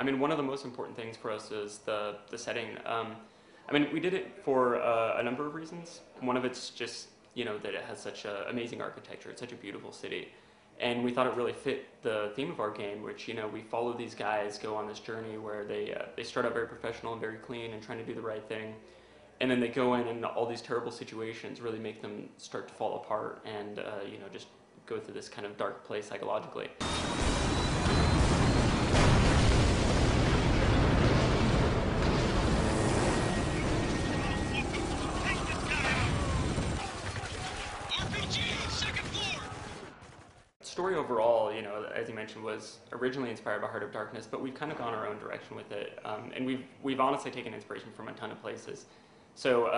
mean, one of the most important things for us is the setting. I mean, we did it for a number of reasons. One of it's just, that it has such amazing architecture. It's such a beautiful city. And we thought it really fit the theme of our game, which, we follow these guys go on this journey where they start out very professional and very clean and trying to do the right thing. And then they go in and all these terrible situations really make them start to fall apart and, just go through this kind of dark place psychologically. The story overall, as you mentioned, was originally inspired by Heart of Darkness, but we've kind of gone our own direction with it, and we've honestly taken inspiration from a ton of places. So,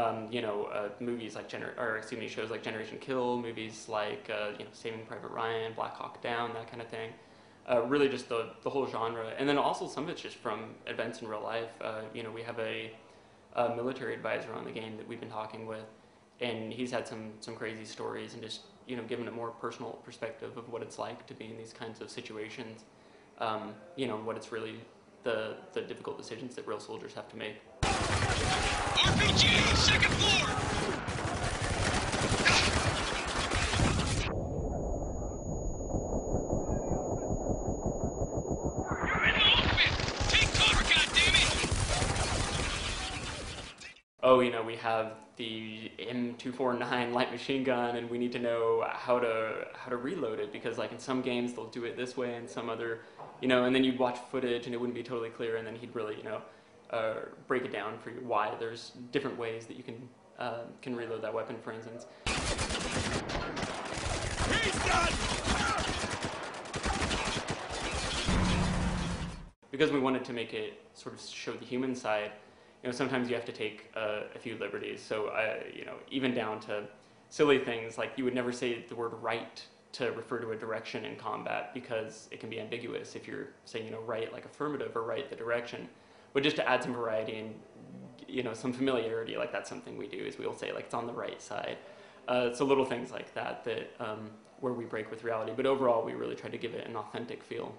movies like shows like Generation Kill, movies like Saving Private Ryan, Black Hawk Down, that kind of thing. Really, just the whole genre, and then also some of it's just from events in real life. We have a military advisor on the game that we've been talking with, and he's had some crazy stories and just given a more personal perspective of what it's like to be in these kinds of situations. What it's really the difficult decisions that real soldiers have to make. RPG, second floor! You're in the open! Take cover, goddammit! Oh, we have the M249 light machine gun, and we need to know how to reload it, because like in some games they'll do it this way, and some other, and then you'd watch footage and it wouldn't be totally clear, and then he'd really, break it down for you why there's different ways that you can reload that weapon, for instance. He's done! Because we wanted to make it sort of show the human side, sometimes you have to take a few liberties. So, even down to silly things like you would never say the word right to refer to a direction in combat, because it can be ambiguous if you're saying, right like affirmative or right the direction. But just to add some variety and, some familiarity, like that's something we do, is we'll say like it's on the right side. So little things like that where we break with reality. But overall, we really try to give it an authentic feel.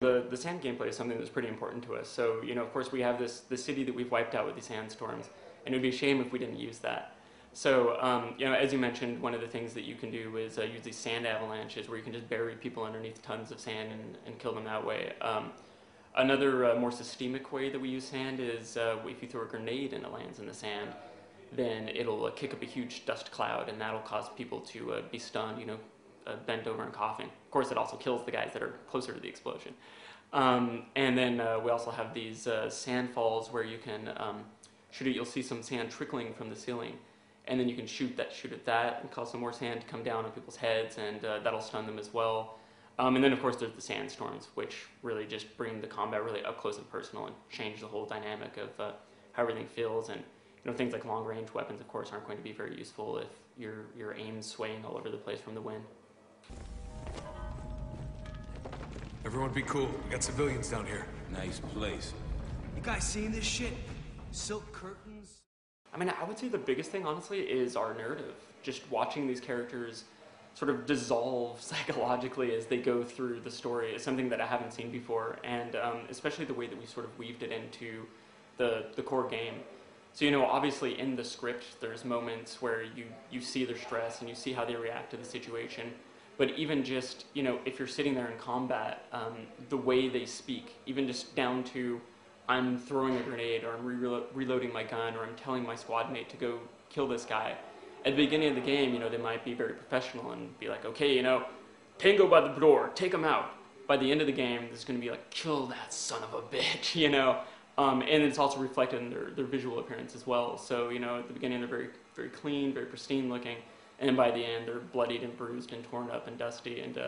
The sand gameplay is something that's pretty important to us. So, of course, we have the city that we've wiped out with these sandstorms, and it would be a shame if we didn't use that. So, as you mentioned, one of the things that you can do is use these sand avalanches, where you can just bury people underneath tons of sand and kill them that way. Another more systemic way that we use sand is if you throw a grenade and it lands in the sand, then it'll kick up a huge dust cloud, and that'll cause people to be stunned, bent over and coughing. Of course, it also kills the guys that are closer to the explosion. And then we also have these sand falls where you can shoot it. You'll see some sand trickling from the ceiling, and then you can shoot at that and cause some more sand to come down on people's heads, and that'll stun them as well. And then, of course, there's the sandstorms, which really just bring the combat really up close and personal and change the whole dynamic of how everything feels. And things like long-range weapons, of course, aren't going to be very useful if your aim's swaying all over the place from the wind. Everyone be cool. We got civilians down here. Nice place. You guys seeing this shit? Silk curtains? I mean, I would say the biggest thing, honestly, is our narrative. Just watching these characters sort of dissolve psychologically as they go through the story is something that I haven't seen before, and especially the way that we sort of weaved it into the core game. So, obviously in the script, there's moments where you see their stress and you see how they react to the situation. But even just, if you're sitting there in combat, the way they speak, even just down to I'm throwing a grenade, or I'm reloading my gun, or I'm telling my squad mate to go kill this guy. At the beginning of the game, they might be very professional and be like, okay, Tango by the door, take him out. By the end of the game, there's going to be like, kill that son of a bitch, and it's also reflected in their visual appearance as well. So, at the beginning, they're very, very clean, very pristine looking. And by the end, they're bloodied and bruised and torn up and dusty. And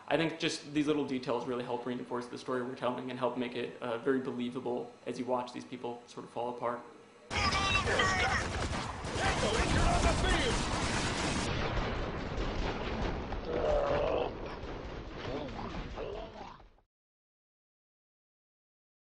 I think just these little details really help reinforce the story we're telling and help make it very believable as you watch these people sort of fall apart.